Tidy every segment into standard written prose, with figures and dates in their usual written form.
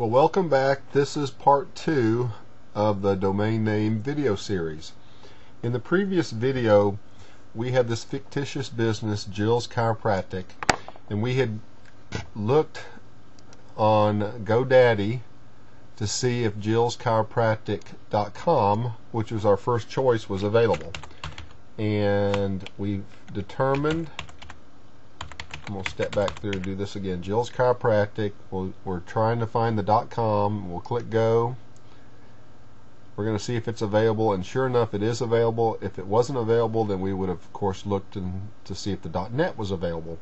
Well, welcome back. This is part 2 of the domain name video series. In the previous video, we had this fictitious business, Jill's Chiropractic, and we had looked on GoDaddy to see if jillschiropractic.com, which was our first choice, was available. And we've determined, I'm going to step back through and do this again. Jill's Chiropractic. We're trying to find the .com. We'll click go. We're going to see if it's available, and sure enough, it is available. If it wasn't available, then we would have, of course, looked to see if the .net was available.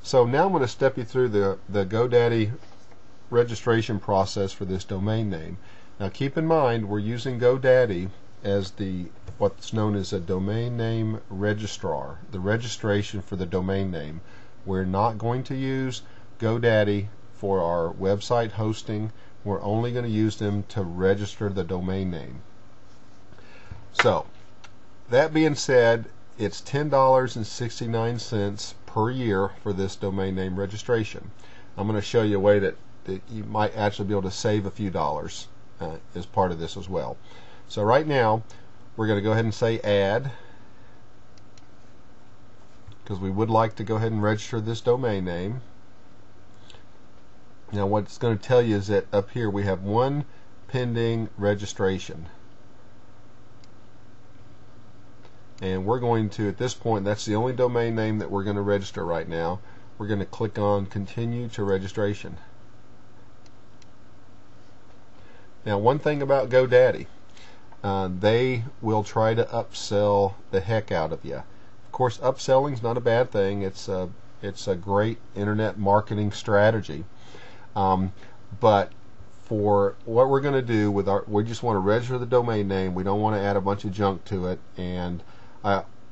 So now I'm going to step you through the GoDaddy registration process for this domain name. Now keep in mind, we're using GoDaddy as what's known as a domain name registrar, the registration for the domain name. We're not going to use GoDaddy for our website hosting. We're only going to use them to register the domain name. So, that being said, it's $10.69 per year for this domain name registration. I'm going to show you a way that you might actually be able to save a few dollars as part of this as well. So right now, we're going to go ahead and say add, because we would like to go ahead and register this domain name. Now what it's going to tell you is that up here we have one pending registration, and we're going to, at this point, that's the only domain name that we're going to register right now. We're going to click on continue to registration. Now one thing about GoDaddy, they will try to upsell the heck out of you. Of course, upselling is not a bad thing. It's a great internet marketing strategy. But for what we're going to do with we just want to register the domain name. We don't want to add a bunch of junk to it, and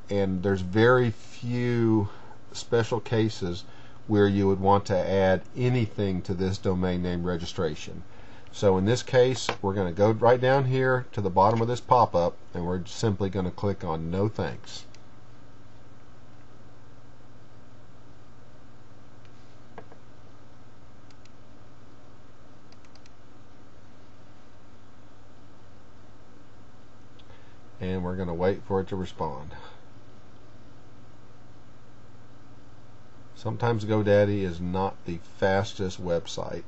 there's very few special cases where you would want to add anything to this domain name registration. So in this case, we're going to go right down here to the bottom of this pop-up, and we're simply going to click on no thanks. And we're going to wait for it to respond. Sometimes GoDaddy is not the fastest website.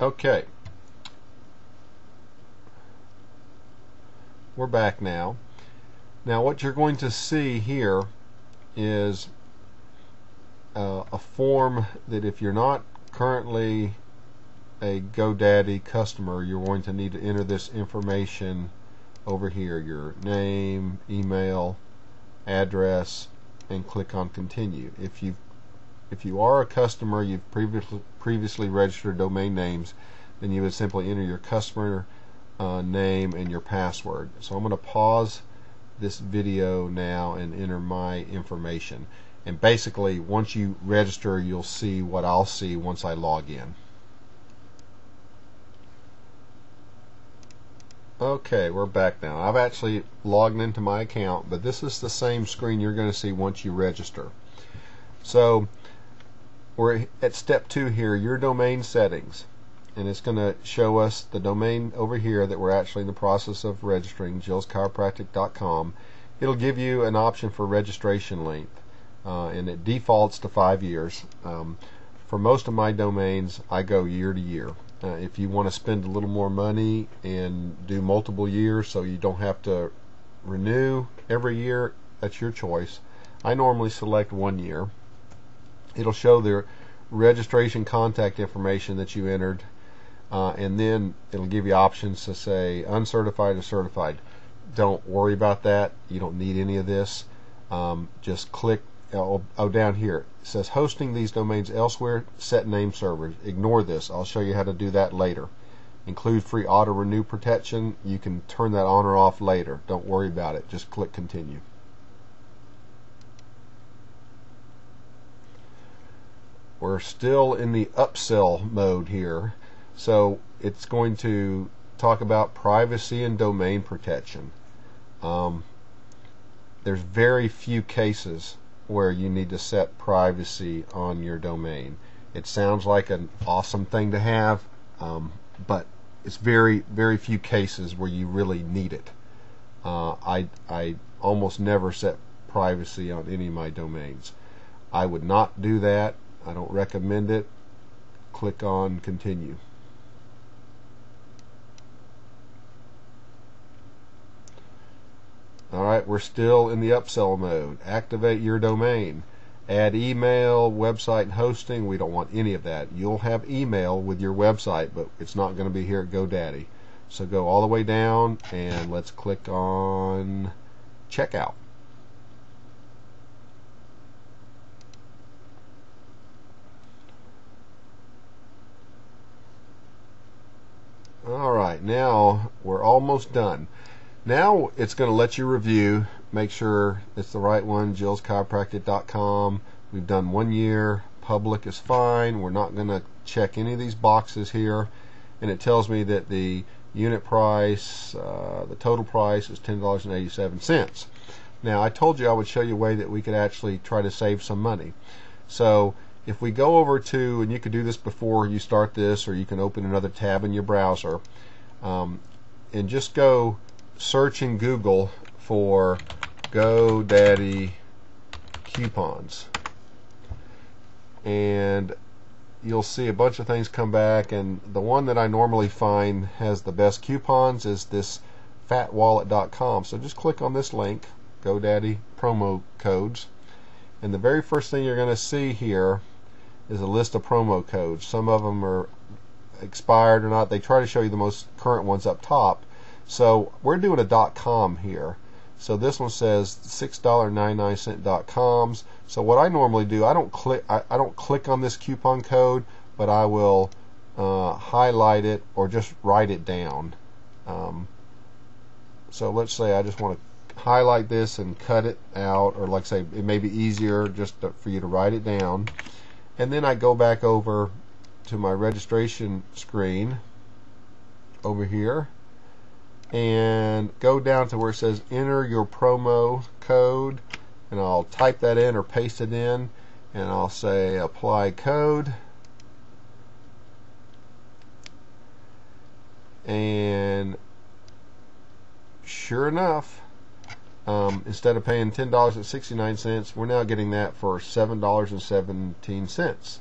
Okay. We're back now. Now what you're going to see here is a form that, if you're not currently a GoDaddy customer, you're going to need to enter this information over here, your name, email, address, and click on continue. If you are a customer, you've previously registered domain names, then you would simply enter your customer name and your password. So I'm going to pause this video now and enter my information. And basically, once you register, you'll see what I'll see once I log in. Okay, we're back now. I've actually logged into my account, but this is the same screen you're going to see once you register. So we're at step 2 here, your domain settings. And it's going to show us the domain over here that we're actually in the process of registering, jillschiropractic.com. It'll give you an option for registration length, and it defaults to 5 years. For most of my domains, I go year to year. If you want to spend a little more money and do multiple years so you don't have to renew every year, that's your choice. I normally select 1 year. It'll show the registration contact information that you entered, and then it'll give you options to say uncertified or certified. Don't worry about that. You don't need any of this. Just click down here. It says hosting these domains elsewhere, set name servers. Ignore this. I'll show you how to do that later. Include free auto renew protection. You can turn that on or off later. Don't worry about it. Just click continue. We're still in the upsell mode here. So it's going to talk about privacy and domain protection. There's very few cases where you need to set privacy on your domain. It sounds like an awesome thing to have, but it's very few cases where you really need it. I almost never set privacy on any of my domains. I would not do that. I don't recommend it. Click on continue. Alright, we're still in the upsell mode. Activate your domain. Add email, website, and hosting. We don't want any of that. You'll have email with your website, but it's not going to be here at GoDaddy. So go all the way down and let's click on checkout. Alright, now we're almost done. Now it's going to let you review, make sure it's the right one, jillschiropractic.com. We've done 1 year, public is fine. We're not going to check any of these boxes here. And it tells me that the unit price, the total price is $10.87. Now I told you I would show you a way that we could actually try to save some money. So if we go over to, and you could do this before you start this, or you can open another tab in your browser, and just go search in Google for GoDaddy coupons, and you'll see a bunch of things come back, and the one that I normally find has the best coupons is this fatwallet.com. So just click on this link, GoDaddy promo codes, and the very first thing you're going to see here is a list of promo codes. Some of them are expired or not. They try to show you the most current ones up top. So we're doing a .com here. So this one says $6.99 .coms. So what I normally do, I don't click on this coupon code, but I will highlight it or just write it down. So let's say I just want to highlight this and cut it out, or like I say, it may be easier just for you to write it down. And then I go back over to my registration screen over here and go down to where it says enter your promo code, and I'll type that in or paste it in, and I'll say apply code, and sure enough, instead of paying $10.69, we're now getting that for $7.17.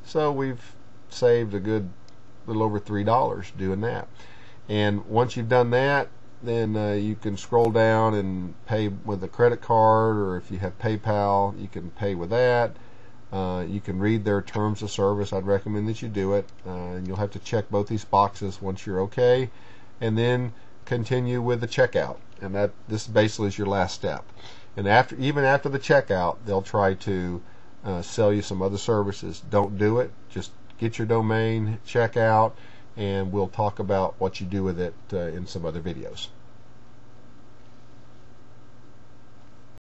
So we've saved a good little over $3 doing that. And once you've done that, then you can scroll down and pay with a credit card, or if you have PayPal, you can pay with that. You can read their terms of service. I'd recommend that you do it. And you'll have to check both these boxes once you're okay, and then continue with the checkout. And this basically is your last step. And even after the checkout, they'll try to sell you some other services. Don't do it. Just get your domain, check out, and we'll talk about what you do with it in some other videos.